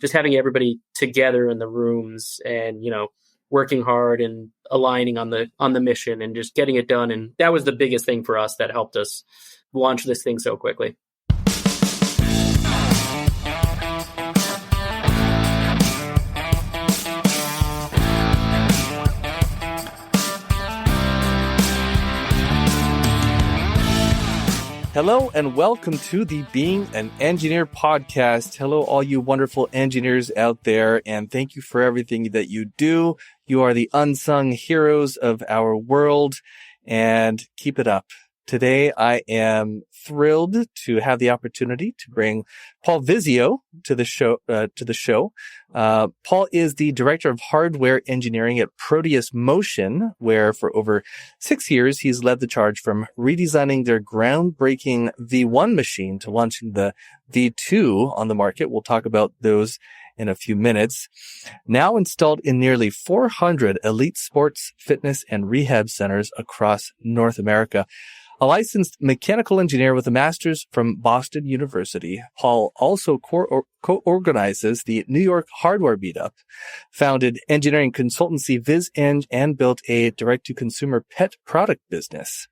just having everybody together in the rooms and, working hard and aligning on the mission and just getting it done. And that was the biggest thing for us that helped us launch this thing so quickly. Hello and welcome to the Being an Engineer podcast. Hello, all you wonderful engineers out there, and thank you for everything that you do. You are the unsung heroes of our world, and keep it up. Today, I am thrilled to have the opportunity to bring Paul Vizzio to the show. Paul is the director of hardware engineering at Proteus Motion, where for over 6 years, he's led the charge from redesigning their groundbreaking V1 machine to launching the V2 on the market. We'll talk about those in a few minutes. Now installed in nearly 400 elite sports, fitness, and rehab centers across North America. A licensed mechanical engineer with a master's from Boston University, Paul also co-organizes the NY Hardware Meetup, founded engineering consultancy Vizeng, and built a direct-to-consumer pet product business.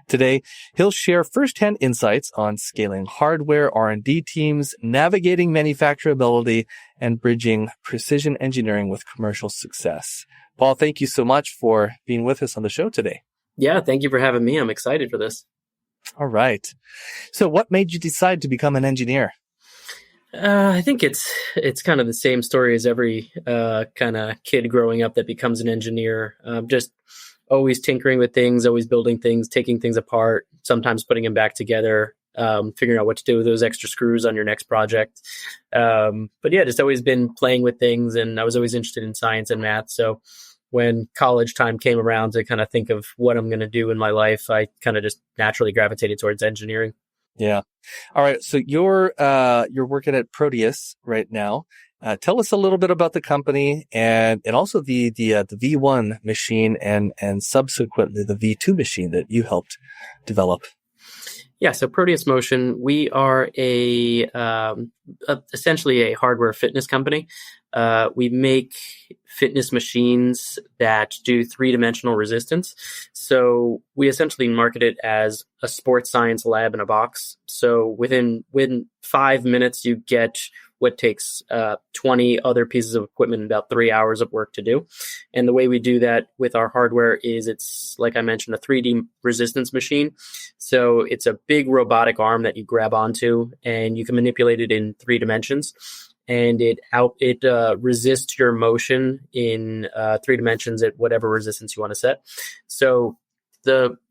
Today, he'll share firsthand insights on scaling hardware R&D teams, navigating manufacturability, and bridging precision engineering with commercial success. Paul, thank you so much for being with us on the show today. Yeah, thank you for having me. I'm excited for this. All right. So what made you decide to become an engineer? I think it's kind of the same story as every kind of kid growing up that becomes an engineer. Just always tinkering with things, always building things, taking things apart, sometimes putting them back together, figuring out what to do with those extra screws on your next project. But yeah, just always been playing with things, and I was always interested in science and math. So when college time came around to kind of think of what I'm going to do in my life, I kind of just naturally gravitated towards engineering. Yeah. All right. So you're working at Proteus right now. Tell us a little bit about the company and also the V1 machine and subsequently the V2 machine that you helped develop. Yeah, so Proteus Motion, we are essentially a hardware fitness company. We make fitness machines that do three-dimensional resistance. So we essentially market it as a sports science lab in a box. So within 5 minutes, you get what takes 20 other pieces of equipment in about 3 hours of work to do. And the way we do that with our hardware is it's, like I mentioned, a 3D resistance machine. So it's a big robotic arm that you grab onto, and you can manipulate it in 3 dimensions. And it resists your motion in 3 dimensions at whatever resistance you want to set. So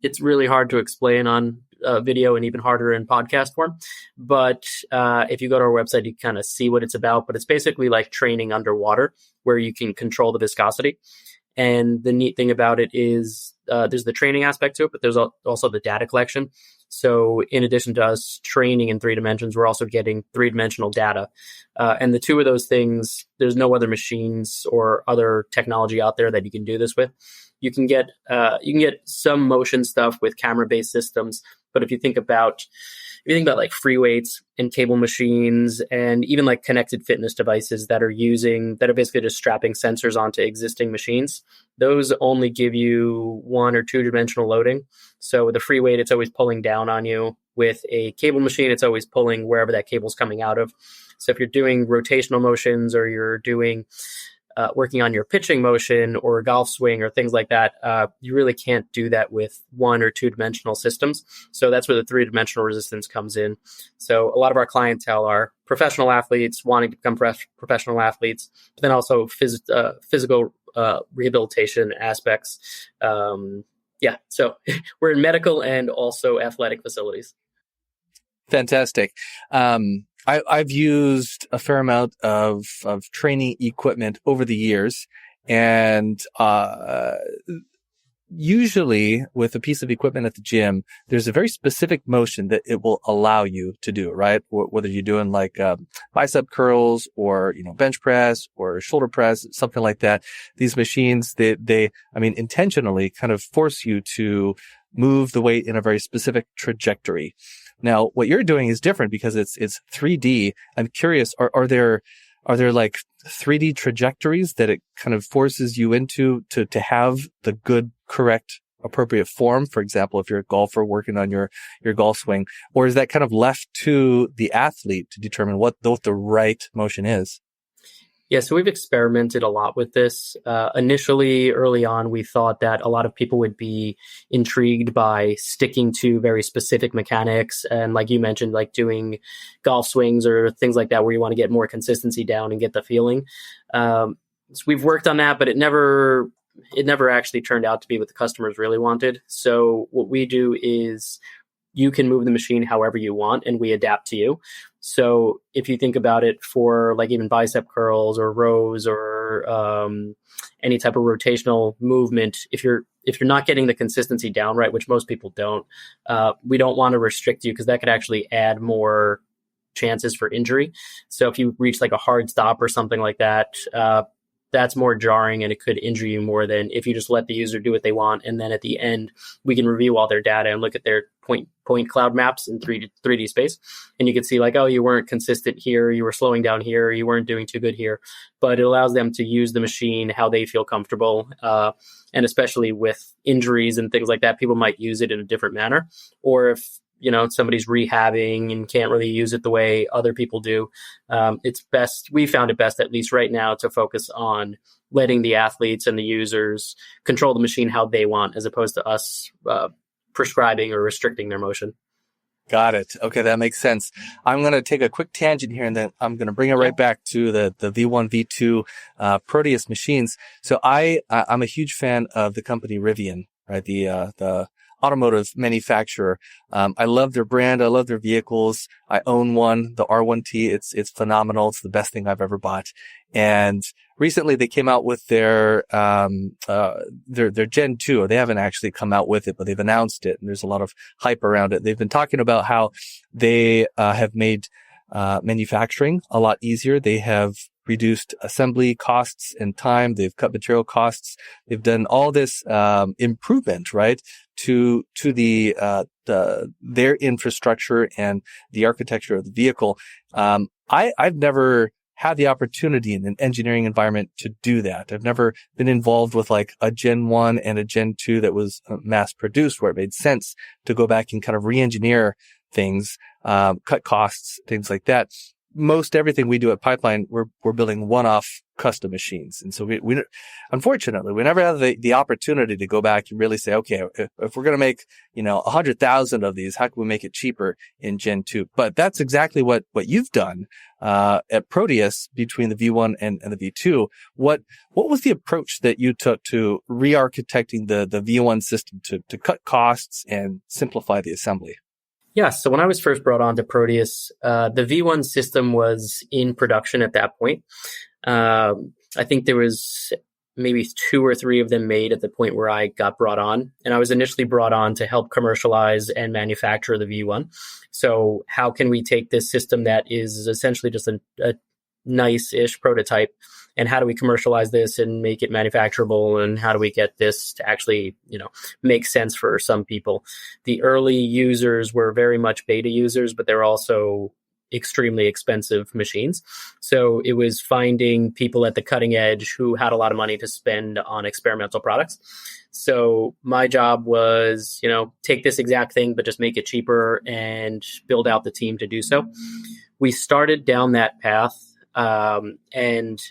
it's really hard to explain on video and even harder in podcast form. But if you go to our website, you kind of see what it's about. But it's basically like training underwater, where you can control the viscosity. And the neat thing about it is there's the training aspect to it, but there's also the data collection. So in addition to us training in 3 dimensions, we're also getting 3-dimensional data. And the two of those things, there's no other machines or other technology out there that you can do this with. You can get some motion stuff with camera-based systems, but if you think about like free weights and cable machines and even like connected fitness devices that are basically just strapping sensors onto existing machines, those only give you 1 or 2-dimensional loading. So with a free weight, it's always pulling down on you. With a cable machine, it's always pulling wherever that cable's coming out of. So if you're doing rotational motions or you're doing working on your pitching motion or a golf swing or things like that, you really can't do that with 1 or 2-dimensional systems. So that's where the 3-dimensional resistance comes in. So a lot of our clientele are professional athletes wanting to become professional athletes, but then also physical rehabilitation aspects. So we're in medical and also athletic facilities. Fantastic. I've used a fair amount of training equipment over the years, and usually with a piece of equipment at the gym, there's a very specific motion that it will allow you to do, right? Whether you're doing like bicep curls or, bench press or shoulder press, something like that. These machines, they intentionally kind of force you to move the weight in a very specific trajectory. Now, what you're doing is different because it's 3D. I'm curious, are there are there like 3D trajectories that it kind of forces you into to have the good, correct, appropriate form? For example, if you're a golfer working on your golf swing, or is that kind of left to the athlete to determine what the right motion is? Yeah, so we've experimented a lot with this. Initially, early on, we thought that a lot of people would be intrigued by sticking to very specific mechanics. And like you mentioned, like doing golf swings or things like that, where you want to get more consistency down and get the feeling. So we've worked on that, but it never actually turned out to be what the customers really wanted. So what we do is you can move the machine however you want, and we adapt to you. So if you think about it for like even bicep curls or rows or any type of rotational movement, if you're not getting the consistency down right, which most people don't, we don't want to restrict you because that could actually add more chances for injury. So if you reach like a hard stop or something like that, that's more jarring and it could injure you more than if you just let the user do what they want. And then at the end, we can review all their data and look at their point cloud maps in 3D space. And you can see like, oh, you weren't consistent here. You were slowing down here. You weren't doing too good here. But it allows them to use the machine how they feel comfortable. And especially with injuries and things like that, people might use it in a different manner. Or if somebody's rehabbing and can't really use it the way other people do. It's best, we found it best, at least right now, to focus on letting the athletes and the users control the machine how they want, as opposed to us prescribing or restricting their motion. Got it. Okay, that makes sense. I'm going to take a quick tangent here, and then I'm going to bring it right back to the V1, V2 Proteus machines. So I'm a huge fan of the company Rivian, right? The automotive manufacturer. I love their brand. I love their vehicles. I own one, the R1T. It's phenomenal. It's the best thing I've ever bought. And recently they came out with their Gen 2, or they haven't actually come out with it, but they've announced it. And there's a lot of hype around it. They've been talking about how they have made manufacturing a lot easier. They have reduced assembly costs and time. They've cut material costs. They've done all this improvement, right, to their infrastructure and the architecture of the vehicle. I've never had the opportunity in an engineering environment to do that. I've never been involved with like a Gen 1 and a Gen 2 that was mass produced, where it made sense to go back and kind of re-engineer things, cut costs, things like that. Most everything we do at Pipeline, we're building one-off custom machines. And so we unfortunately, we never have the opportunity to go back and really say, okay, if we're going to make, 100,000 of these, how can we make it cheaper in Gen 2? But that's exactly what you've done, at Proteus between the V1 and the V2. What was the approach that you took to re-architecting the V1 system to cut costs and simplify the assembly? Yeah, so when I was first brought on to Proteus, the V1 system was in production at that point. I think there was maybe 2 or 3 of them made at the point where I got brought on. And I was initially brought on to help commercialize and manufacture the V1. So how can we take this system that is essentially just a nice-ish prototype, and how do we commercialize this and make it manufacturable, and how do we get this to actually, make sense for some people? The early users were very much beta users, but they're also extremely expensive machines. So it was finding people at the cutting edge who had a lot of money to spend on experimental products. So my job was, take this exact thing, but just make it cheaper and build out the team to do so. We started down that path. And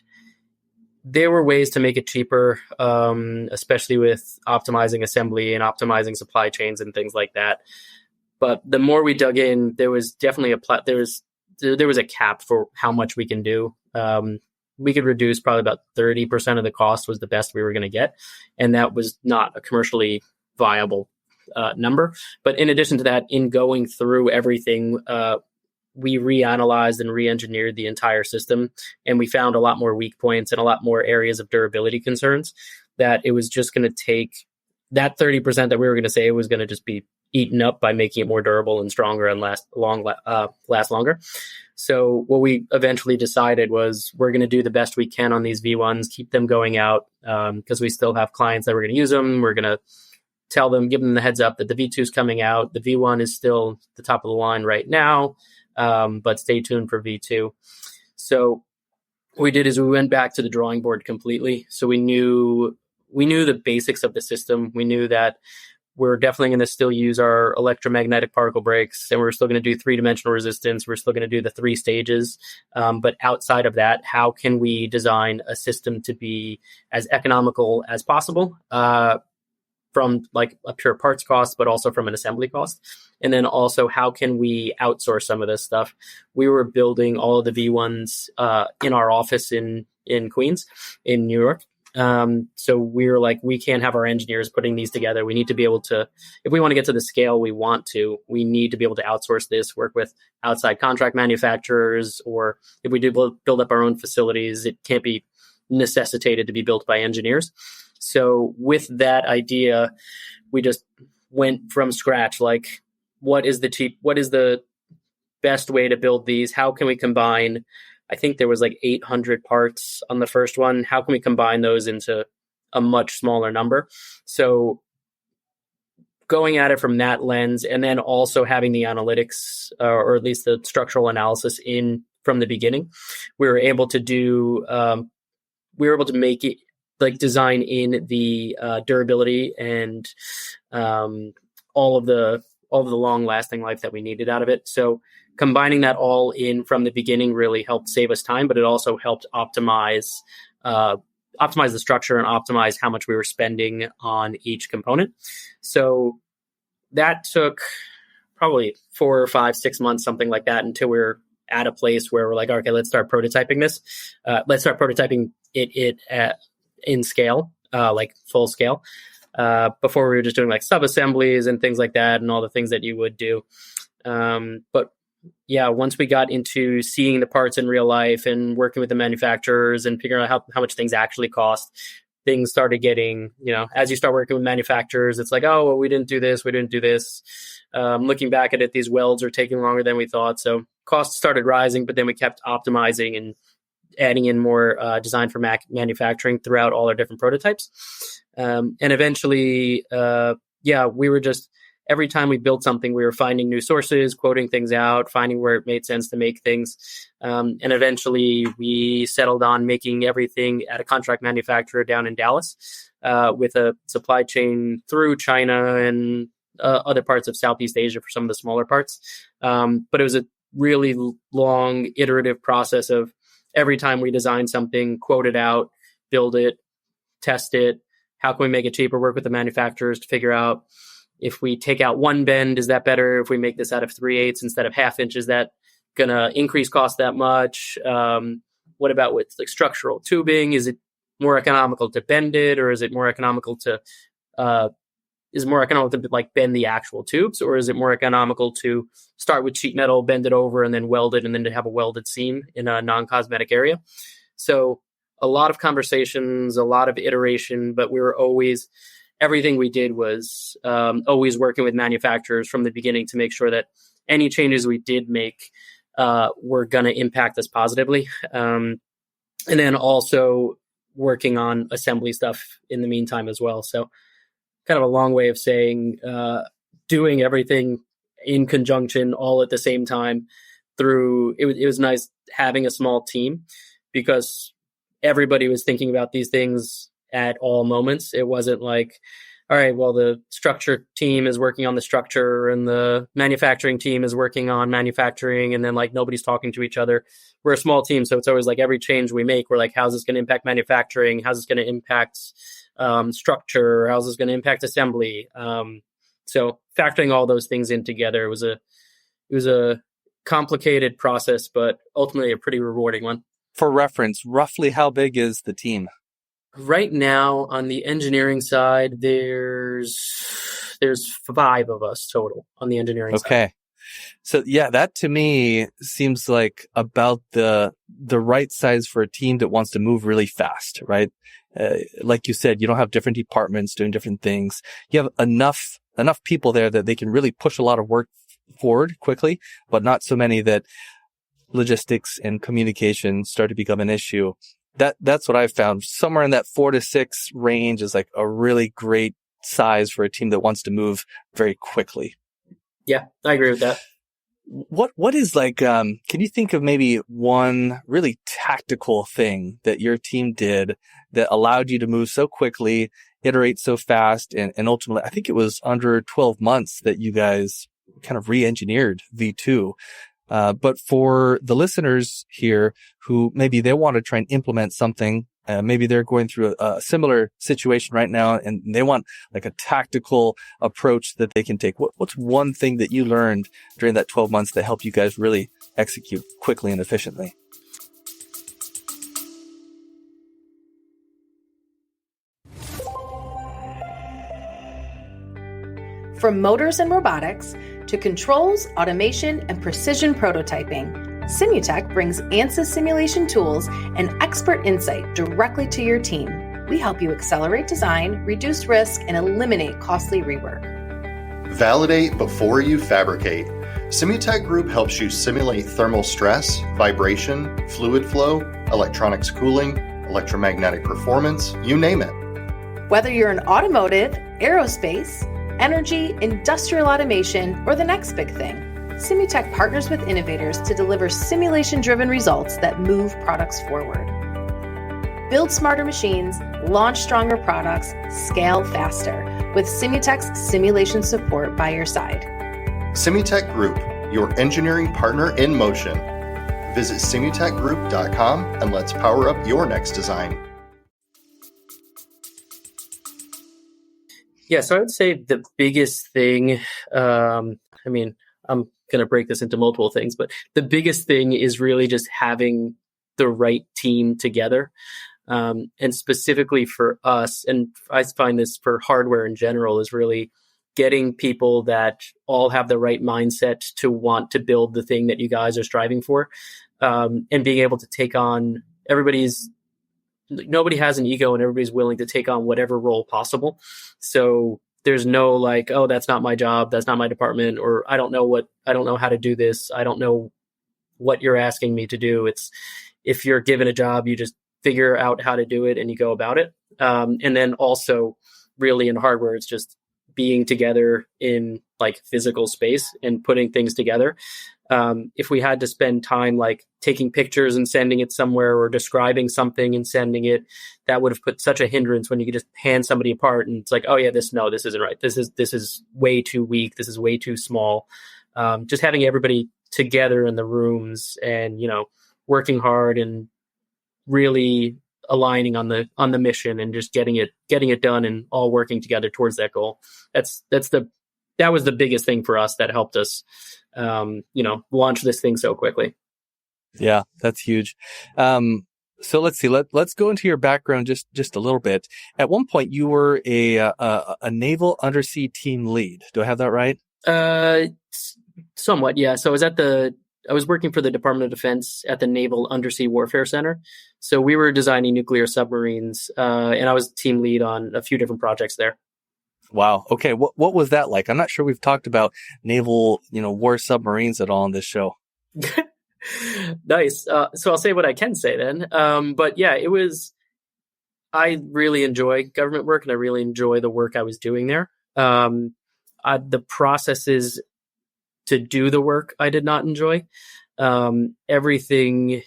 there were ways to make it cheaper, especially with optimizing assembly and optimizing supply chains and things like that. But the more we dug in, there was definitely there was a cap for how much we can do. We could reduce probably about 30% of the cost was the best we were going to get. And that was not a commercially viable number. But in addition to that, in going through everything, we reanalyzed and re-engineered the entire system, and we found a lot more weak points and a lot more areas of durability concerns that it was just going to take that 30% that we were going to say was going to just be eaten up by making it more durable and stronger and last longer. So what we eventually decided was we're going to do the best we can on these V1s, keep them going out, because we still have clients that were going to use them. We're going to give them the heads up that the V2 is coming out. The V1 is still the top of the line right now. But stay tuned for V2. So what we did is we went back to the drawing board completely. So we knew the basics of the system. We knew that we're definitely going to still use our electromagnetic particle brakes, and we're still going to do three-dimensional resistance. We're still going to do the 3 stages. But outside of that, how can we design a system to be as economical as possible from like a pure parts cost, but also from an assembly cost? And then also, how can we outsource some of this stuff? We were building all of the V1s in our office in Queens, in New York. So we were like, we can't have our engineers putting these together. We need to be able to, if we want to get to the scale we want to, we need to be able to outsource this, work with outside contract manufacturers, or if we do build up our own facilities, it can't be necessitated to be built by engineers. So with that idea, we just went from scratch. Like, what is the best way to build these? How can we combine? I think there was like 800 parts on the first one. How can we combine those into a much smaller number? So going at it from that lens, and then also having the analytics, or at least the structural analysis in from the beginning, we were able to make it like design in the durability and all of the long lasting life that we needed out of it. So combining that all in from the beginning really helped save us time, but it also helped optimize the structure and optimize how much we were spending on each component. So that took probably 4 or 5, 6 months, something like that, until we were at a place where we're like, okay, let's start prototyping this. Let's start prototyping it in scale, like full scale. Before we were just doing like sub-assemblies and things like that and all the things that you would do. But yeah, once we got into seeing the parts in real life and working with the manufacturers and figuring out how much things actually cost, things started getting, as you start working with manufacturers, it's like, oh, well, we didn't do this. Looking back at it, these welds are taking longer than we thought. So costs started rising, but then we kept optimizing and adding in more design for manufacturing throughout all our different prototypes. And eventually, we were just, every time we built something, we were finding new sources, quoting things out, finding where it made sense to make things. And eventually we settled on making everything at a contract manufacturer down in Dallas, with a supply chain through China and other parts of Southeast Asia for some of the smaller parts. But it was a really long iterative process of every time we design something, quote it out, build it, test it. How can we make it cheaper? Work with the manufacturers to figure out, if we take out one bend, is that better? If we make this out of 3/8 instead of 1/2 inch, is that going to increase cost that much? What about with like structural tubing? Is it more economical to bend it, or is it more economical to like bend the actual tubes, or is it more economical to start with sheet metal, bend it over, and then weld it, and then to have a welded seam in a non-cosmetic area? So a lot of conversations, a lot of iteration, but everything we did was always working with manufacturers from the beginning to make sure that any changes we did make were going to impact us positively. And then also working on assembly stuff in the meantime as well. So kind of a long way of saying doing everything in conjunction all at the same time it was nice having a small team, because everybody was thinking about these things at all moments. It wasn't like, all right, well, the structure team is working on the structure and the manufacturing team is working on manufacturing, and then like nobody's talking to each other. We're a small team, so it's always like every change we make, we're like, how's this going to impact manufacturing? How's this going to impact structure? How's this going to impact assembly? So factoring all those things in together was a complicated process, but ultimately a pretty rewarding one. For reference, roughly how big is the team? Right now, on the engineering side, there's 5 of us total on the engineering side. Okay. So yeah, that to me seems like about the right size for a team that wants to move really fast, right? Like you said, you don't have different departments doing different things. You have enough people there that they can really push a lot of work forward quickly, but not so many that logistics and communication start to become an issue. That's what I've found. Somewhere in that 4 to 6 range is like a really great size for a team that wants to move very quickly. Yeah, I agree with that. what is like, can you think of maybe one really tactical thing that your team did that allowed you to move so quickly, iterate so fast, and ultimately, I think it was under 12 months that you guys kind of re-engineered V2. But for the listeners here who maybe they want to try and implement something, maybe they're going through a similar situation right now and they want like a tactical approach that they can take. What's one thing that you learned during that 12 months that helped you guys really execute quickly and efficiently? From motors and robotics to controls, automation, and precision prototyping, Simutech brings ANSYS simulation tools and expert insight directly to your team. We help you accelerate design, reduce risk, and eliminate costly rework. Validate before you fabricate. Simutech Group helps you simulate thermal stress, vibration, fluid flow, electronics cooling, electromagnetic performance, you name it. Whether you're in automotive, aerospace, energy, industrial automation, or the next big thing, Simutech partners with innovators to deliver simulation-driven results that move products forward. Build smarter machines, launch stronger products, scale faster with Simutech's simulation support by your side. Simutech Group, your engineering partner in motion. Visit simutechgroup.com and let's power up your next design. Yeah, so I would say the biggest thing, I'm going to break this into multiple things, but the biggest thing is really just having the right team together. And specifically for us, and I find this for hardware in general, is really getting people that all have the right mindset to want to build the thing that you guys are striving for, and being able to take on nobody has an ego and everybody's willing to take on whatever role possible. So there's no like, oh, that's not my job, that's not my department, or I don't know how to do this, I don't know what you're asking me to do. It's, if you're given a job, you just figure out how to do it and you go about it. And then also really in hardware, it's just being together in like physical space and putting things together. If we had to spend time like taking pictures and sending it somewhere or describing something and sending it, that would have put such a hindrance when you could just hand somebody apart and it's like, oh yeah, this isn't right. This is way too weak. This is way too small. Just having everybody together in the rooms and, working hard and really aligning on the mission and just getting it done and all working together towards that goal. That was the biggest thing for us that helped us, launch this thing so quickly. Yeah, that's huge. So let's see. Let's go into your background just a little bit. At one point, you were a naval undersea team lead. Do I have that right? Somewhat, yeah. So I was working for the Department of Defense at the Naval Undersea Warfare Center. So we were designing nuclear submarines, and I was team lead on a few different projects there. Wow. Okay. What was that like? I'm not sure we've talked about naval, war submarines at all on this show. Nice. So I'll say what I can say then. But yeah, I really enjoy government work and I really enjoy the work I was doing there. The processes to do the work I did not enjoy. Everything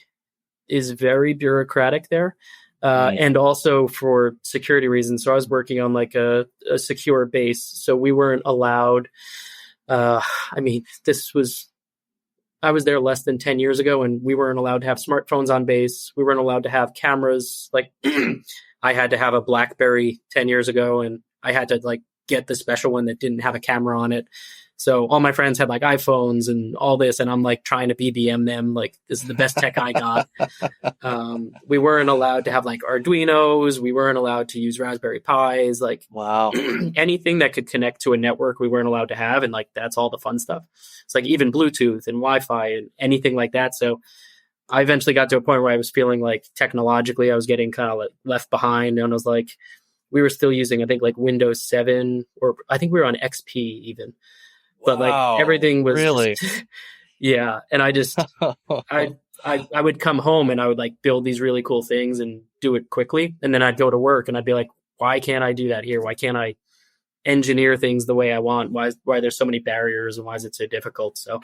is very bureaucratic there. And also for security reasons. So I was working on like a secure base. So we weren't allowed, I was there less than 10 years ago and we weren't allowed to have smartphones on base. We weren't allowed to have cameras. Like I had to have a BlackBerry 10 years ago and I had to like get the special one that didn't have a camera on it. So all my friends had like iPhones and all this, and I'm like trying to BBM them. Like this is the best tech I got. We weren't allowed to have like Arduinos. We weren't allowed to use Raspberry Pis. Like wow, anything that could connect to a network, we weren't allowed to have. And like that's all the fun stuff. It's like even Bluetooth and Wi-Fi and anything like that. So I eventually got to a point where I was feeling like technologically I was getting kind of like left behind, and I was like, we were still using I think like Windows 7 or I think we were on XP even. But like everything was really, yeah. And I just, I would come home and I would like build these really cool things and do it quickly. And then I'd go to work and I'd be like, why can't I do that here? Why can't I engineer things the way I want? Why there's so many barriers and why is it so difficult? So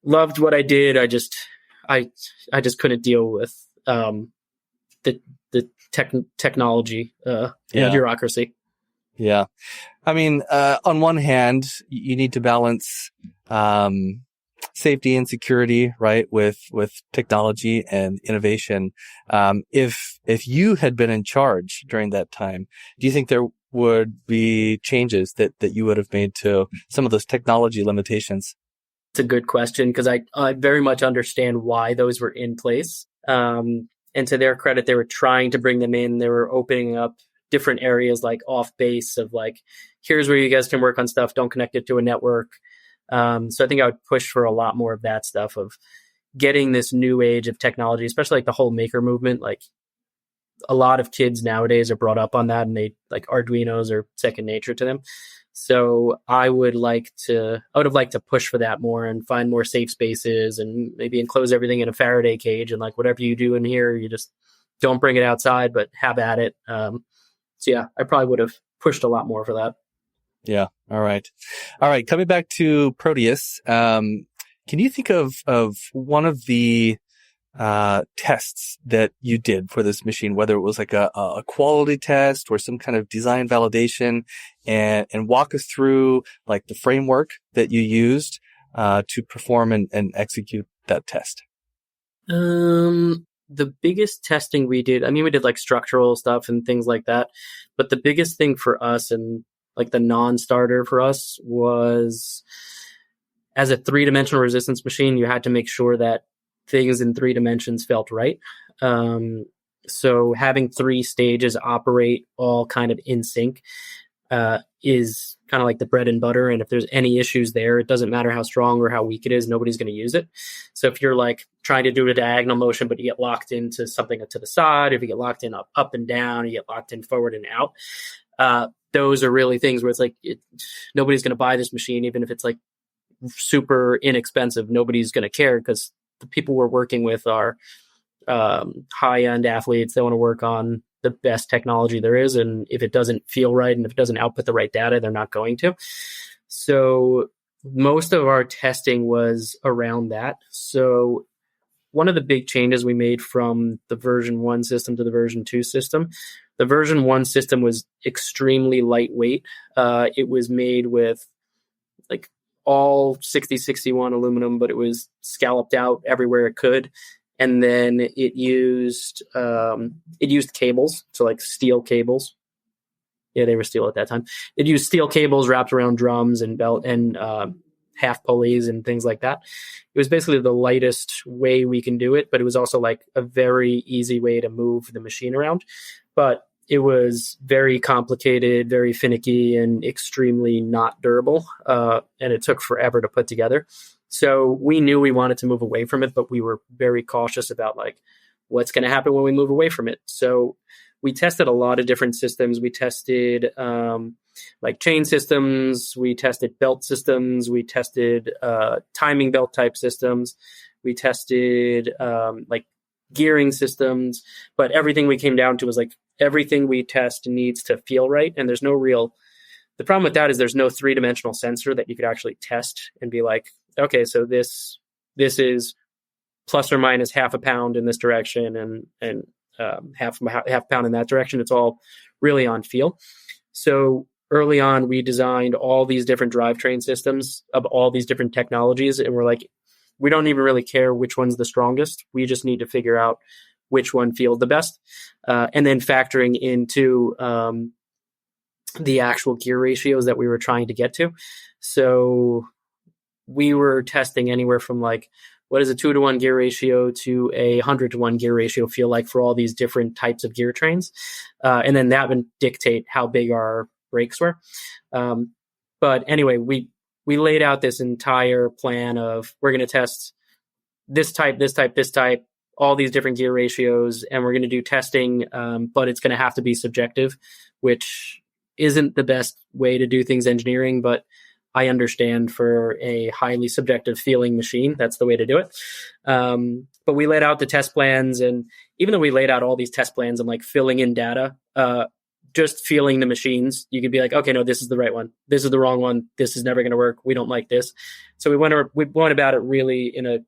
loved what I did. I just couldn't deal with the technology bureaucracy. Yeah. I mean, on one hand, you need to balance safety and security, right, with technology and innovation. If you had been in charge during that time, do you think there would be changes that you would have made to some of those technology limitations? It's a good question, because I very much understand why those were in place. And to their credit, they were trying to bring them in. They were opening up different areas like off base of like, here's where you guys can work on stuff. Don't connect it to a network. So I think I would push for a lot more of that stuff, of getting this new age of technology, especially like the whole maker movement. Like a lot of kids nowadays are brought up on that, and they like Arduinos are second nature to them. So I would have liked to push for that more and find more safe spaces, and maybe enclose everything in a Faraday cage, and like whatever you do in here, you just don't bring it outside, but have at it. So yeah, I probably would have pushed a lot more for that. Yeah. All right. Coming back to Proteus, can you think of one of the tests that you did for this machine, whether it was like a quality test or some kind of design validation, and walk us through like the framework that you used to perform and execute that test? The biggest testing we did, we did like structural stuff and things like that, but the biggest thing for us, and like the non-starter for us, was as a 3-dimensional resistance machine, you had to make sure that things in 3 dimensions felt right. So having 3 stages operate all kind of in sync is kind of like the bread and butter. And if there's any issues there, it doesn't matter how strong or how weak it is, nobody's going to use it. So if you're like trying to do a diagonal motion, but you get locked into something to the side, if you get locked in up and down, you get locked in forward and out, those are really things where it's like, nobody's going to buy this machine, even if it's like super inexpensive. Nobody's going to care, because the people we're working with are high-end athletes. They want to work on the best technology there is, and if it doesn't feel right and if it doesn't output the right data, they're not going to. So most of our testing was around that. So one of the big changes we made from the version 1 system to the version 2 system, the version 1 system was extremely lightweight. It was made with like all 6061 aluminum, but it was scalloped out everywhere it could. And then it used cables, so like steel cables. Yeah, they were steel at that time. It used steel cables wrapped around drums and belt and half pulleys and things like that. It was basically the lightest way we can do it, but it was also like a very easy way to move the machine around. But it was very complicated, very finicky, and extremely not durable. And it took forever to put together. So we knew we wanted to move away from it, but we were very cautious about like what's going to happen when we move away from it. So we tested a lot of different systems. We tested like chain systems. We tested belt systems. We tested timing belt type systems. We tested like gearing systems. But everything we came down to was like everything we test needs to feel right. And there's no real... The problem with that is there's no 3-dimensional sensor that you could actually test and be like, okay, so this is plus or minus half a pound in this direction and half a pound in that direction. It's all really on feel. So early on, we designed all these different drivetrain systems of all these different technologies. And we're like, we don't even really care which one's the strongest. We just need to figure out which one feels the best. And then factoring into the actual gear ratios that we were trying to get to. So we were testing anywhere from like, what does a 2-to-1 gear ratio to a 100-to-1 gear ratio feel like for all these different types of gear trains? And then that would dictate how big our brakes were. But anyway, we laid out this entire plan of we're going to test this type, all these different gear ratios, and we're going to do testing, but it's going to have to be subjective, which isn't the best way to do things engineering, but I understand for a highly subjective feeling machine, that's the way to do it. But we laid out the test plans, and even though we laid out all these test plans and like filling in data, just feeling the machines, you could be like, okay, no, this is the right one. This is the wrong one. This is never going to work. We don't like this. So we went about it really in a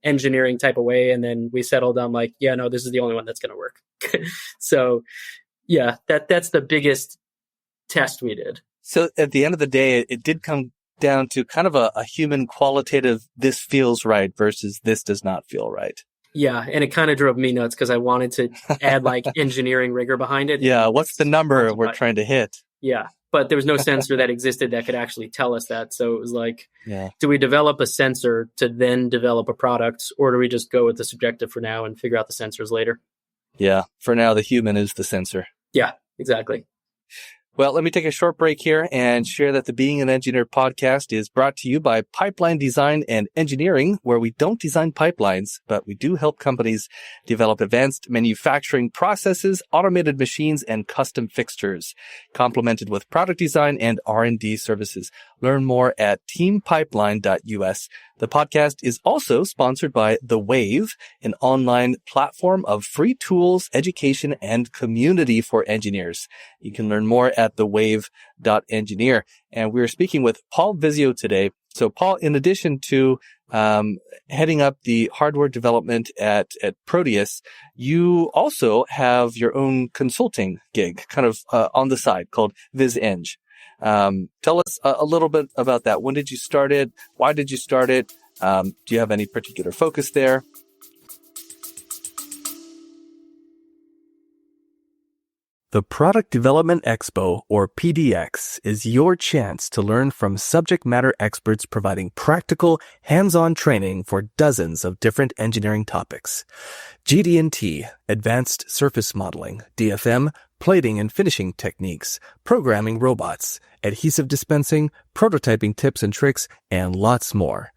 engineering type of way. And then we settled on like, yeah, no, this is the only one that's going to work. So yeah, that's the biggest test we did. So at the end of the day, it did come down to kind of a human qualitative, this feels right versus this does not feel right. Yeah, and it kind of drove me nuts because I wanted to add like engineering rigor behind it. Yeah, what's the number we're trying to hit? Yeah, but there was no sensor that existed that could actually tell us that. So it was like, do we develop a sensor to then develop a product, or do we just go with the subjective for now and figure out the sensors later? Yeah, for now, the human is the sensor. Yeah, exactly. Well, let me take a short break here and share that the Being an Engineer podcast is brought to you by Pipeline Design and Engineering, where we don't design pipelines, but we do help companies develop advanced manufacturing processes, automated machines, and custom fixtures, complemented with product design and R&D services. Learn more at teampipeline.us. The podcast is also sponsored by The Wave, an online platform of free tools, education, and community for engineers. You can learn more at thewave.engineer. And we're speaking with Paul Vizzio today. So Paul, in addition to heading up the hardware development at Proteus, you also have your own consulting gig kind of on the side called Vizeng. Tell us a little bit about that. When did you start it? Why did you start it? Do you have any particular focus there? The Product Development Expo, or PDX, is your chance to learn from subject matter experts providing practical, hands-on training for dozens of different engineering topics. GD&T, Advanced Surface Modeling, DFM, plating and finishing techniques, programming robots, adhesive dispensing, prototyping tips and tricks, and lots more.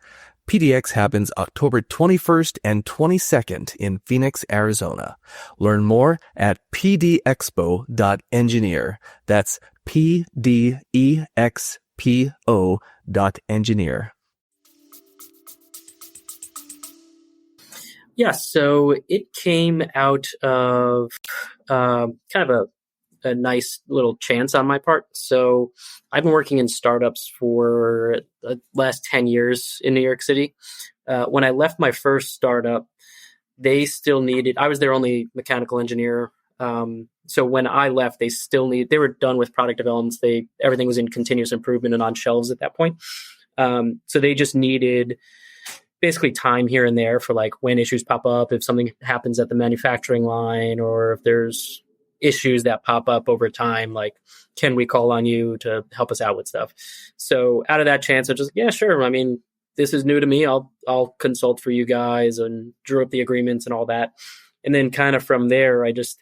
PDX happens October 21st and 22nd in Phoenix, Arizona. Learn more at pdexpo.engineer. That's pdexpo.engineer. Yeah, so it came out of kind of a nice little chance on my part. So I've been working in startups for the last 10 years in New York City. When I left my first startup, they still needed, I was their only mechanical engineer. So when I left, they were done with product developments. Everything was in continuous improvement and on shelves at that point. So they just needed basically time here and there for like when issues pop up, if something happens at the manufacturing line, or if there's issues that pop up over time, like, can we call on you to help us out with stuff? So out of that chance, I just, yeah, sure. I mean, this is new to me. I'll consult for you guys, and drew up the agreements and all that. And then kind of from there, I just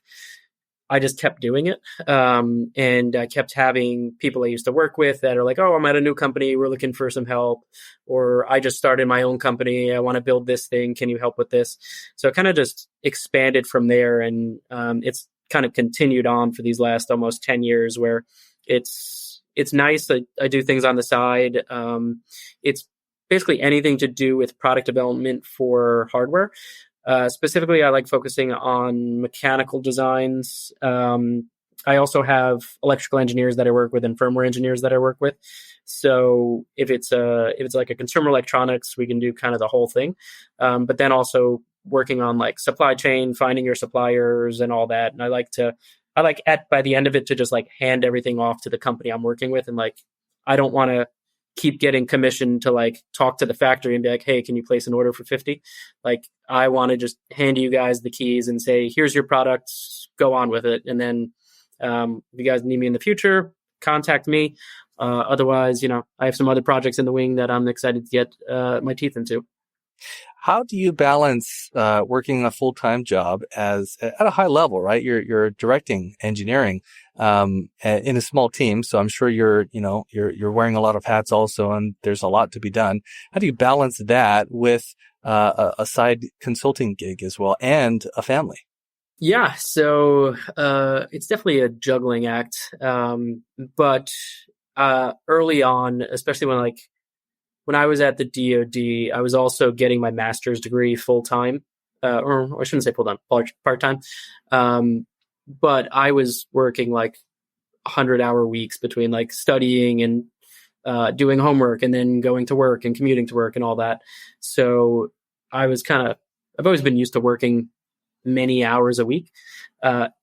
kept doing it. And I kept having people I used to work with that are like, oh, I'm at a new company. We're looking for some help. Or I just started my own company. I want to build this thing. Can you help with this? So it kind of just expanded from there. And it's kind of continued on for these last almost 10 years, where it's nice. I do things on the side. It's basically anything to do with product development for hardware. Specifically, I like focusing on mechanical designs. I also have electrical engineers that I work with and firmware engineers that I work with. So if it's like a consumer electronics, we can do kind of the whole thing. But then also working on like supply chain, finding your suppliers and all that. And I like by the end of it to just like hand everything off to the company I'm working with. And like, I don't want to keep getting commissioned to like talk to the factory and be like, hey, can you place an order for 50? Like, I want to just hand you guys the keys and say, here's your product, go on with it. And then if you guys need me in the future, contact me. Otherwise, I have some other projects in the wing that I'm excited to get my teeth into. How do you balance working a full-time job at a high level, right? You're directing engineering in a small team, so I'm sure you're wearing a lot of hats also, and there's a lot to be done. How do you balance that with a side consulting gig as well and a family? Yeah, so it's definitely a juggling act, but early on, especially when I was at the DoD, I was also getting my master's degree full-time, or I shouldn't say full-time, part-time. But I was working like 100-hour weeks between like studying and doing homework and then going to work and commuting to work and all that. So I've always been used to working many hours a week.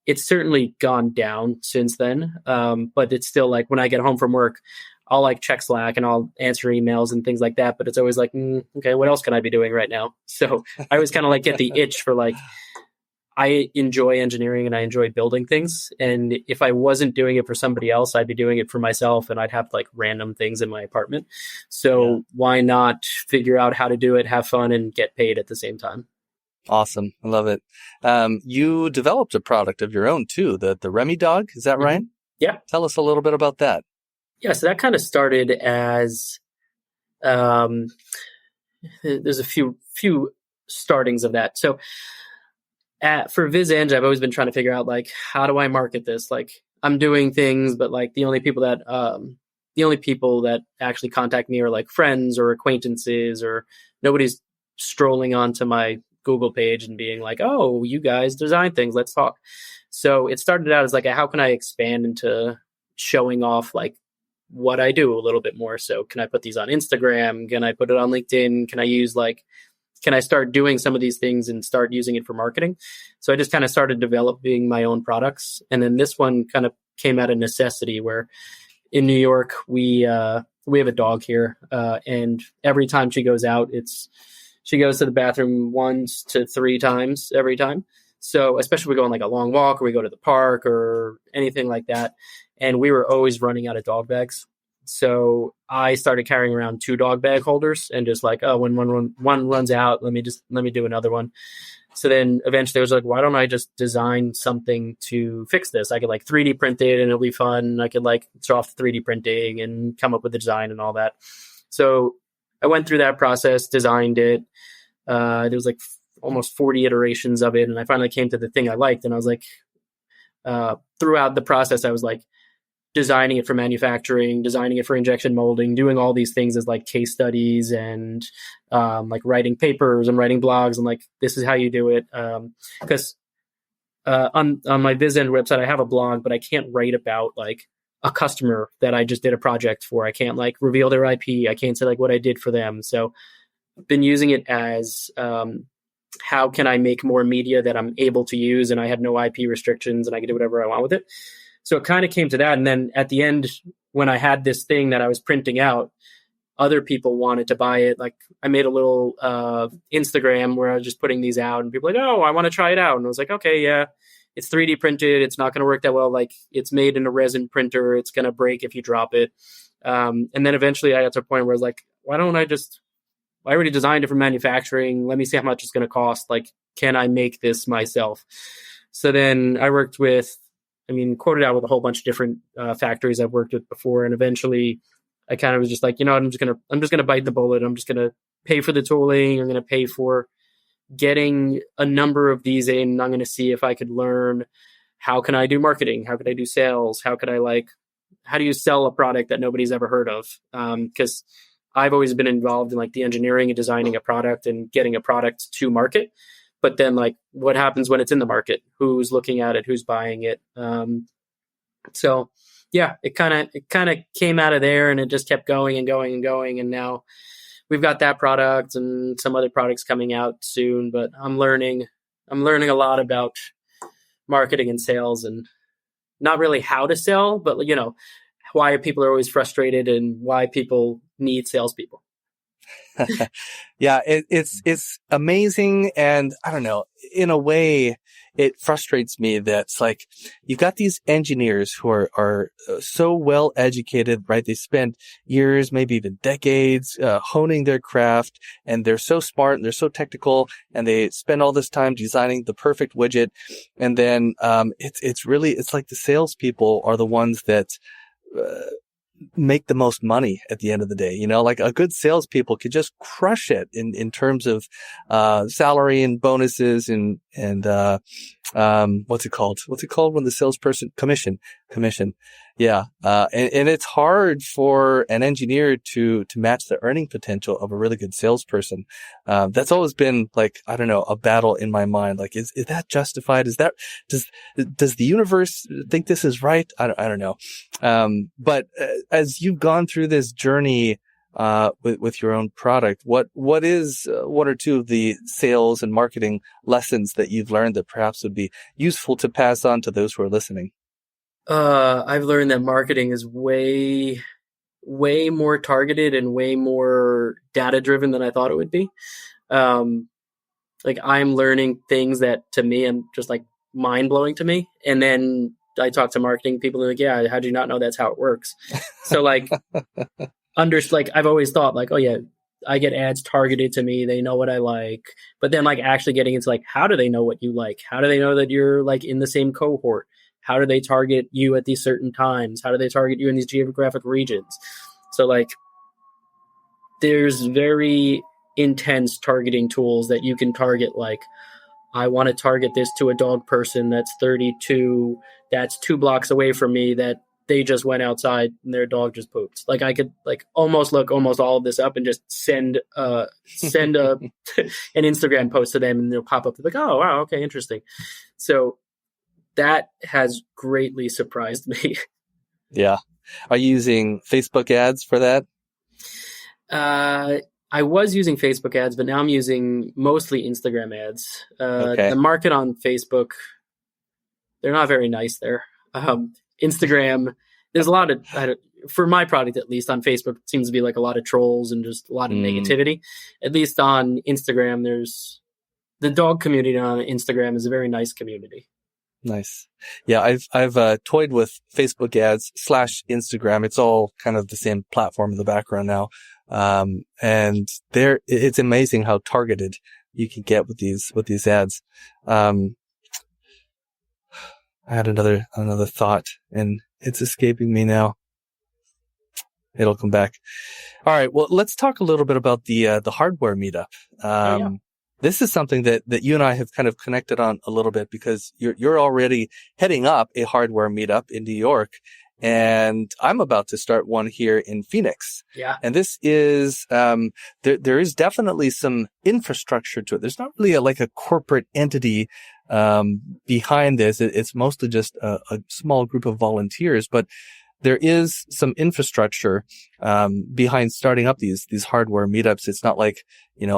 It's certainly gone down since then. But it's still like when I get home from work, I'll like check Slack and I'll answer emails and things like that. But it's always like, okay, what else can I be doing right now? So I always kind of like get the itch for like, I enjoy engineering and I enjoy building things. And if I wasn't doing it for somebody else, I'd be doing it for myself and I'd have like random things in my apartment. So why not figure out how to do it, have fun, and get paid at the same time? Awesome. I love it. You developed a product of your own too, the RemieDog. Is that right? Yeah. Tell us a little bit about that. Yeah. So that kind of started as, there's a few startings of that. So for Vizeng, I've always been trying to figure out like, how do I market this? Like I'm doing things, but like the only people that actually contact me are like friends or acquaintances, or nobody's strolling onto my Google page and being like, oh, you guys design things, let's talk. So it started out as like, how can I expand into showing off like what I do a little bit more? So can I put these on Instagram? Can I put it on LinkedIn? Can I start doing some of these things and start using it for marketing? So I just kind of started developing my own products. And then this one kind of came out of necessity, where in New York, we have a dog here. And every time she goes out, she goes to the bathroom 1 to 3 times every time. So especially if we go on like a long walk or we go to the park or anything like that. And we were always running out of dog bags. So I started carrying around 2 dog bag holders and just like, oh, when one runs out, let me do another one. So then eventually I was like, why don't I just design something to fix this? I could like 3D print it and it'll be fun. I could like throw off the 3D printing and come up with the design and all that. So I went through that process, designed it. There was like almost 40 iterations of it. And I finally came to the thing I liked. And I was like, throughout the process, I was like, designing it for manufacturing, designing it for injection molding, doing all these things as like case studies and like writing papers and writing blogs and like, this is how you do it. Because on my Vizeng website, I have a blog, but I can't write about like a customer that I just did a project for. I can't like reveal their IP. I can't say like what I did for them. So I've been using it as how can I make more media that I'm able to use and I have no IP restrictions and I can do whatever I want with it. So it kind of came to that. And then at the end, when I had this thing that I was printing out, other people wanted to buy it. Like I made a little Instagram where I was just putting these out and people were like, oh, I want to try it out. And I was like, okay, yeah, it's 3D printed. It's not going to work that well. Like it's made in a resin printer. It's going to break if you drop it. And then eventually I got to a point where I was like, why don't I already designed it for manufacturing. Let me see how much it's going to cost. Like, can I make this myself? So then I quoted out with a whole bunch of different factories I've worked with before. And eventually I kind of was just like, you know what, I'm just going to bite the bullet. I'm just going to pay for the tooling. I'm going to pay for getting a number of these in. I'm going to see if I could learn how can I do marketing? How could I do sales? How do you sell a product that nobody's ever heard of? Because I've always been involved in like the engineering and designing a product and getting a product to market. But then like what happens when it's in the market? Who's looking at it? Who's buying it? So yeah, it kind of came out of there and it just kept going and going and going. And now we've got that product and some other products coming out soon, but I'm learning a lot about marketing and sales and not really how to sell, but you know, why people are always frustrated and why people need salespeople. Yeah, it's amazing. And I don't know, in a way, it frustrates me that it's like you've got these engineers who are so well educated, right? They spend years, maybe even decades, honing their craft, and they're so smart and they're so technical, and they spend all this time designing the perfect widget. And then it's like the salespeople are the ones that make the most money at the end of the day. You know, like a good salespeople could just crush it in terms of salary and bonuses and What's it called? What's it called when the salesperson commission? Yeah. And it's hard for an engineer to match the earning potential of a really good salesperson. That's always been like, I don't know, a battle in my mind. Like, is that justified? Does the universe think this is right? I don't know. But as you've gone through this journey, with your own product, what is one or two of the sales and marketing lessons that you've learned that perhaps would be useful to pass on to those who are listening? I've learned that marketing is way more targeted and way more data driven than I thought it would be. Like, I'm learning things that to me, I'm just like mind blowing to me. And then I talk to marketing people and like, yeah, how do you not know that's how it works? So like, I've always thought like, oh yeah, I get ads targeted to me. They know what I like. But then like actually getting into like, how do they know what you like? How do they know that you're like in the same cohort? How do they target you at these certain times? How do they target you in these geographic regions? So like, there's very intense targeting tools that you can target. Like, I want to target this to a dog person that's 32, that's 2 blocks away from me, that they just went outside and their dog just pooped. Like, I could like almost look almost all of this up and just send an Instagram post to them, and they'll pop up like, oh wow, okay, interesting. So that has greatly surprised me. Yeah. Are you using Facebook ads for that? I was using Facebook ads, but now I'm using mostly Instagram ads. Okay. The market on Facebook, they're not very nice there. Instagram, there's a lot of, for my product at least, on Facebook, it seems to be like a lot of trolls and just a lot of negativity. At least on Instagram, there's the dog community on Instagram is a very nice community. Nice. Yeah, I've toyed with Facebook ads / Instagram. It's all kind of the same platform in the background now. And it's amazing how targeted you can get with these ads. I had another thought and it's escaping me now. It'll come back. All right. Well, let's talk a little bit about the hardware meetup. Yeah. This is something that you and I have kind of connected on a little bit because you're already heading up a hardware meetup in New York, and I'm about to start one here in Phoenix. Yeah. And this is, there is definitely some infrastructure to it. There's not really a corporate entity, behind this. It's mostly just a small group of volunteers, but there is some infrastructure, behind starting up these hardware meetups. It's not like,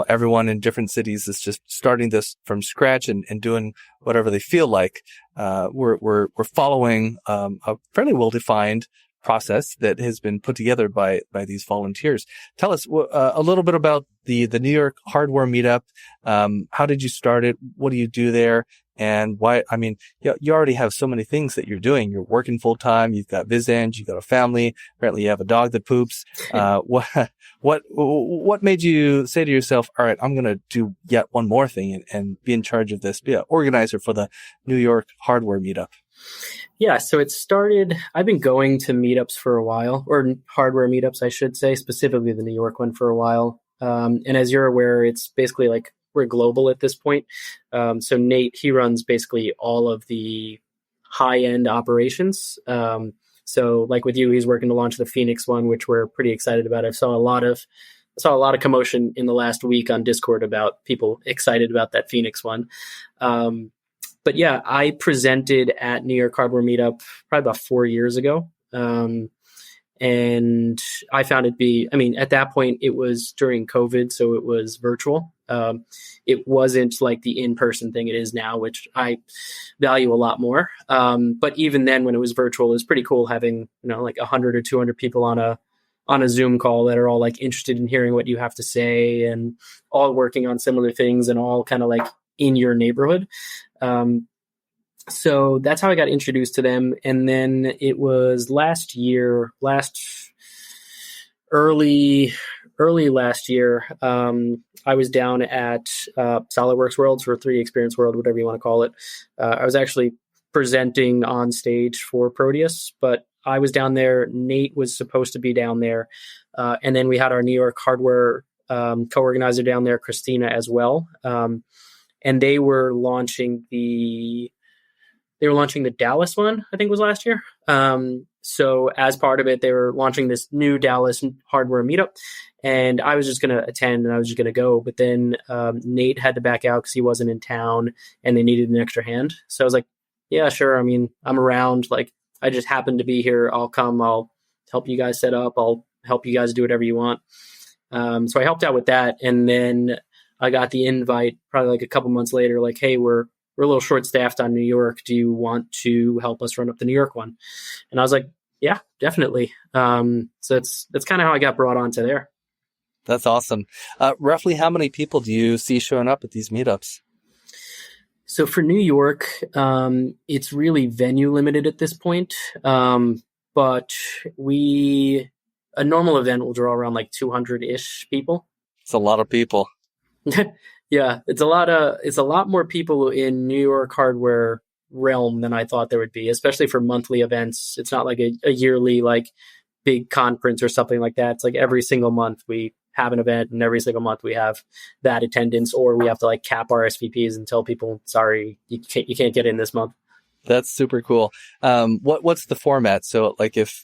everyone in different cities is just starting this from scratch and doing whatever they feel like. We're following, a fairly well-defined process that has been put together by these volunteers. Tell us a little bit about the New York Hardware Meetup. How did you start it? What do you do there? And why? I mean, you already have so many things that you're doing. You're working full time. You've got Vizeng. You've got a family. Apparently, you have a dog that poops. What made you say to yourself, "All right, I'm going to do yet one more thing and be in charge of this, be an organizer for the New York Hardware Meetup"? Yeah, so it started, I've been going to meetups for a while, or hardware meetups, I should say, specifically the New York one for a while. And as you're aware, it's basically like we're global at this point. So Nate, he runs basically all of the high-end operations. So like with you, he's working to launch the Phoenix one, which we're pretty excited about. I saw a lot of commotion in the last week on Discord about people excited about that Phoenix one. But yeah, I presented at New York Hardware Meetup probably about 4 years ago. And I found at that point it was during COVID, so it was virtual. It wasn't like the in-person thing it is now, which I value a lot more. But even then when it was virtual, it was pretty cool having, like 100 or 200 people on a Zoom call that are all like interested in hearing what you have to say and all working on similar things and all kind of like in your neighborhood. So that's how I got introduced to them. And then it was early last year, I was down at SolidWorks Worlds for 3D Experience World, whatever you want to call it. I was actually presenting on stage for Proteus, but I was down there. Nate was supposed to be down there. And then we had our New York Hardware co-organizer down there, Christina, as well. And they were launching the they were launching the Dallas one, I think was last year. So as part of it, they were launching this new Dallas hardware meetup, and I was just going to attend and I was just going to go. But then Nate had to back out because he wasn't in town and they needed an extra hand. So I was like, yeah, sure. I mean, I'm around. Like, I just happened to be here. I'll come. I'll help you guys set up. I'll help you guys do whatever you want. So I helped out with that. And then I got the invite probably like a couple months later, like, hey, we're a little short-staffed on New York. Do you want to help us run up the New York one? And I was like, yeah, definitely. So that's kind of how I got brought onto there. That's awesome. Roughly how many people do you see showing up at these meetups? So for New York, it's really venue limited at this point. But a normal event will draw around like 200-ish people. It's a lot of people. Yeah, it's a lot more people in New York hardware realm than I thought there would be, especially for monthly events. It's not like a yearly like big conference or something like that. It's like every single month we have an event, and every single month we have that attendance, or we have to like cap RSVPs and tell people, sorry, you can't get in this month. That's super cool. What's the format? So like if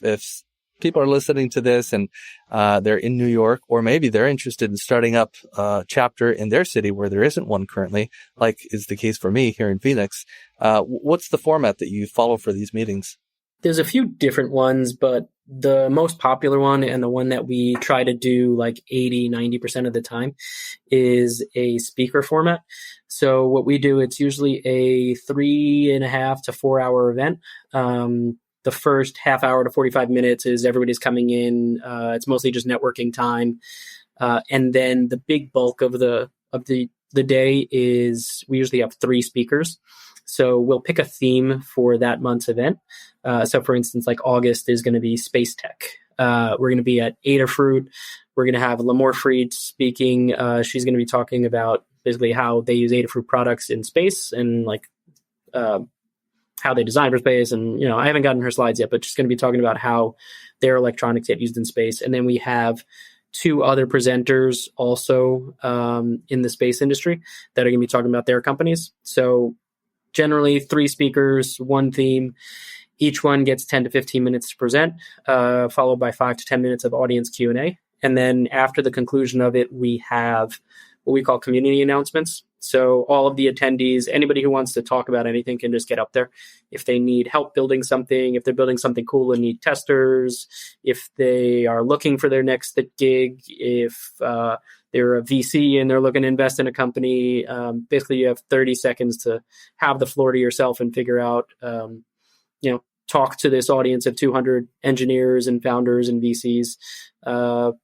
people are listening to this and they're in New York, or maybe they're interested in starting up a chapter in their city where there isn't one currently, like is the case for me here in Phoenix, what's the format that you follow for these meetings? There's a few different ones, but the most popular one and the one that we try to do like 80-90% of the time is a speaker format. So what we do, it's usually a 3.5 to 4 hour event. The first half hour to 45 minutes is everybody's coming in. It's mostly just networking time. And then the big bulk of the day is we usually have 3 speakers. So we'll pick a theme for that month's event. So for instance, like August is going to be space tech. We're going to be at Adafruit. We're going to have Lamore Fried speaking. She's going to be talking about basically how they use Adafruit products in space and like how they design for space. And, I haven't gotten her slides yet, but she's going to be talking about how their electronics get used in space. And then we have 2 other presenters also in the space industry that are going to be talking about their companies. So generally 3 speakers, 1 theme. Each one gets 10 to 15 minutes to present, followed by 5 to 10 minutes of audience Q&A. And then after the conclusion of it, we have what we call community announcements. So all of the attendees, anybody who wants to talk about anything can just get up there. If they need help building something, if they're building something cool and need testers, if they are looking for their next gig, if they're a VC and they're looking to invest in a company, basically you have 30 seconds to have the floor to yourself and figure out, talk to this audience of 200 engineers and founders and VCs,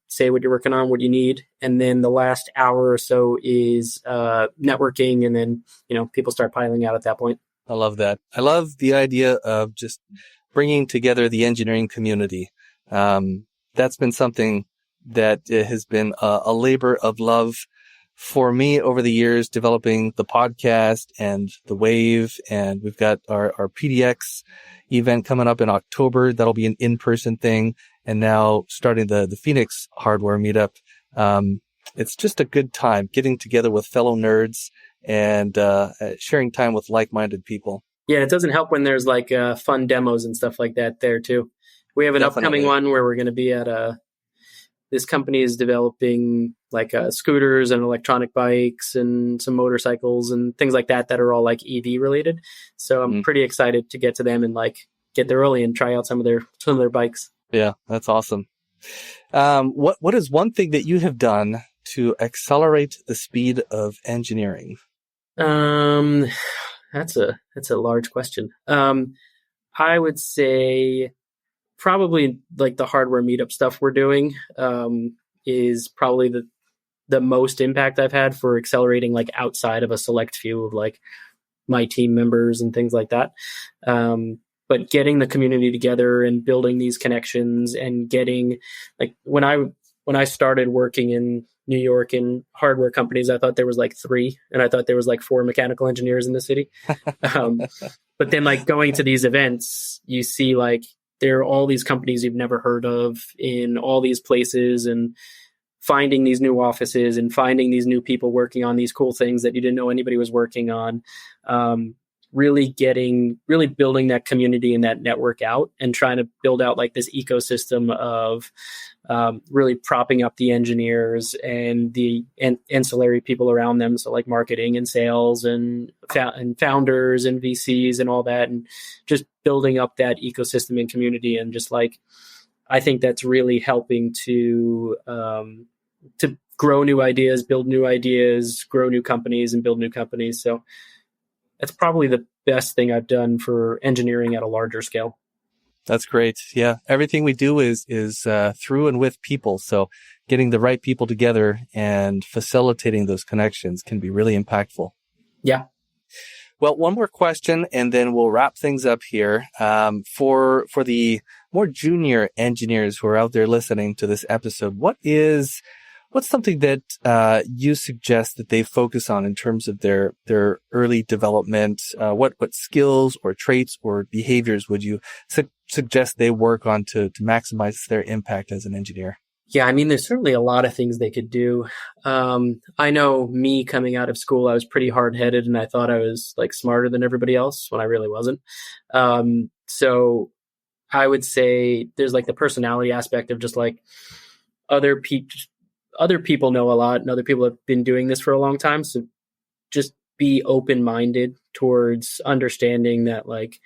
say what you're working on, what you need. And then the last hour or so is networking. And then, people start piling out at that point. I love that. I love the idea of just bringing together the engineering community. That's been something that has been a labor of love for me over the years, developing the podcast and the Wave. And we've got our PDX event coming up in October. That'll be an in-person thing. And now starting the Phoenix Hardware Meetup. It's just a good time getting together with fellow nerds and sharing time with like-minded people. Yeah, it doesn't help when there's like fun demos and stuff like that there too. We have an upcoming one where we're going to be at this company is developing like scooters and electronic bikes and some motorcycles and things like that are all like EV related. So I'm pretty excited to get to them and like get there early and try out some of their bikes. Yeah, that's awesome. What is one thing that you have done to accelerate the speed of engineering? That's a large question. I would say probably like the hardware meetup stuff we're doing is probably the most impact I've had for accelerating like outside of a select few of like my team members and things like that. But getting the community together and building these connections and getting like when I started working in New York in hardware companies, I thought there was like 3 and I thought there was like 4 mechanical engineers in the city. But then like going to these events, you see like there are all these companies you've never heard of in all these places and finding these new offices and finding these new people working on these cool things that you didn't know anybody was working on. really building that community and that network out and trying to build out like this ecosystem of really propping up the engineers and the ancillary people around them. So like marketing and sales and founders and VCs and all that, and just building up that ecosystem and community. And just like, I think that's really helping to grow new ideas, build new ideas, grow new companies and build new companies. So that's probably the best thing I've done for engineering at a larger scale. That's great. Yeah. Everything we do is through and with people. So getting the right people together and facilitating those connections can be really impactful. Yeah. Well, one more question and then we'll wrap things up here. For the more junior engineers who are out there listening to this episode, what's something that you suggest that they focus on in terms of their early development? What skills or traits or behaviors would you suggest they work on to maximize their impact as an engineer? Yeah, I mean, there's certainly a lot of things they could do. I know me coming out of school, I was pretty hard-headed and I thought I was like smarter than everybody else when I really wasn't. So I would say there's like the personality aspect of just like other people know a lot and other people have been doing this for a long time. So just be open-minded towards understanding that like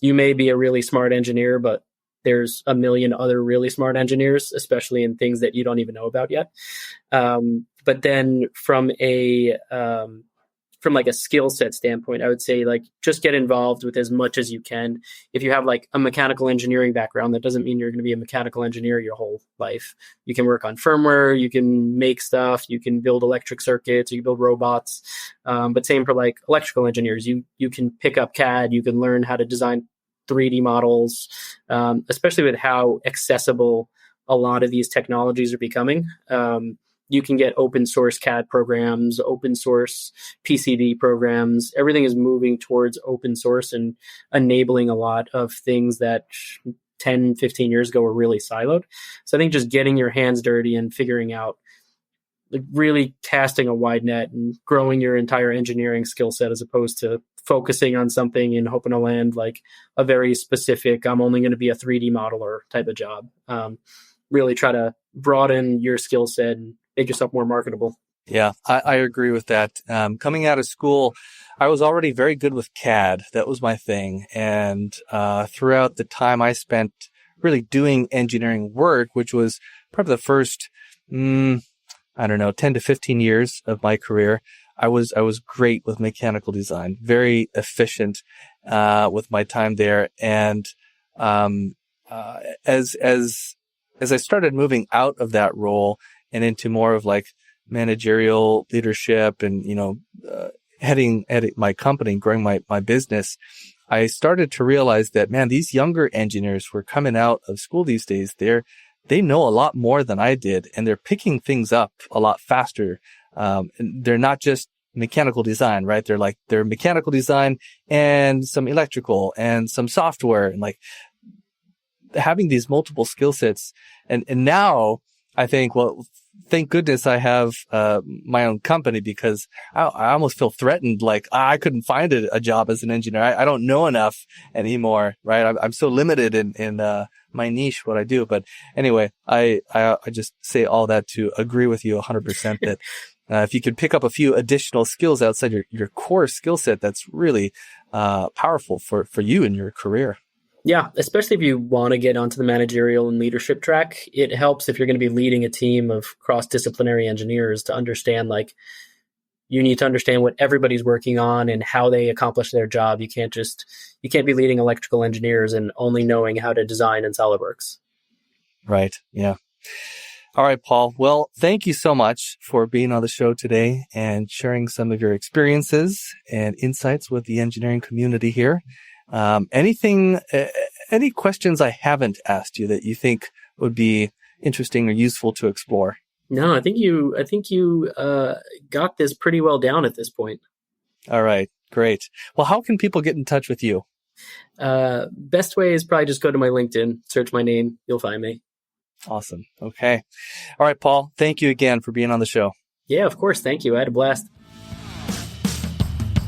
you may be a really smart engineer, but there's a million other really smart engineers, especially in things that you don't even know about yet. But then from like a skill set standpoint, I would say like just get involved with as much as you can. If you have like a mechanical engineering background, that doesn't mean you're going to be a mechanical engineer your whole life. You can work on firmware, you can make stuff, you can build electric circuits, you can build robots. But same for like electrical engineers. You can pick up CAD, you can learn how to design 3D models, especially with how accessible a lot of these technologies are becoming. You can get open source CAD programs, open source PCB programs. Everything is moving towards open source and enabling a lot of things that 10, 15 years ago were really siloed. So I think just getting your hands dirty and figuring out, like really casting a wide net and growing your entire engineering skill set as opposed to focusing on something and hoping to land like a very specific, I'm only going to be a 3D modeler type of job. Really try to broaden your skill set and make yourself more marketable. Yeah, I agree with that. Coming out of school, I was already very good with CAD. That was my thing. And throughout the time I spent really doing engineering work, which was probably the first, 10 to 15 years of my career, I was great with mechanical design, very efficient with my time there. And as I started moving out of that role and into more of like managerial leadership and, heading my company, growing my business, I started to realize that, man, these younger engineers who are coming out of school these days, they know a lot more than I did, and they're picking things up a lot faster. They're not just mechanical design, right? They're mechanical design and some electrical and some software, and like having these multiple skill sets. And now I think, well, thank goodness I have my own company, because I almost feel threatened. Like I couldn't find a job as an engineer. I don't know enough anymore, right? I'm so limited in my niche, what I do. But anyway, I just say all that to agree with you 100% that if you could pick up a few additional skills outside your core skill set, that's really powerful for you in your career. Yeah, especially if you want to get onto the managerial and leadership track, it helps if you're going to be leading a team of cross-disciplinary engineers to understand, like, you need to understand what everybody's working on and how they accomplish their job. You can't be leading electrical engineers and only knowing how to design in SolidWorks. Right. Yeah. All right, Paul. Well, thank you so much for being on the show today and sharing some of your experiences and insights with the engineering community here. Any questions I haven't asked you that you think would be interesting or useful to explore? No, I think you got this pretty well down at this point. All right, great. Well, how can people get in touch with you? Best way is probably just go to my LinkedIn, search my name, you'll find me. Awesome. Okay. All right, Paul, thank you again for being on the show. Yeah, of course. Thank you. I had a blast.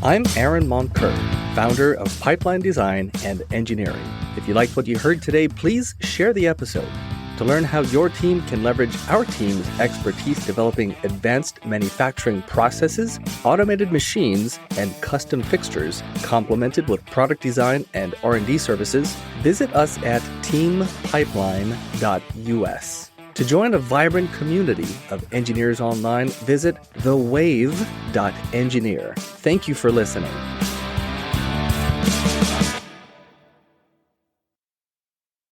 I'm Aaron Moncur, founder of Pipeline Design and Engineering. If you liked what you heard today, please share the episode. To learn how your team can leverage our team's expertise developing advanced manufacturing processes, automated machines, and custom fixtures, complemented with product design and R&D services, visit us at teampipeline.us. To join a vibrant community of engineers online, visit thewave.engineer. Thank you for listening.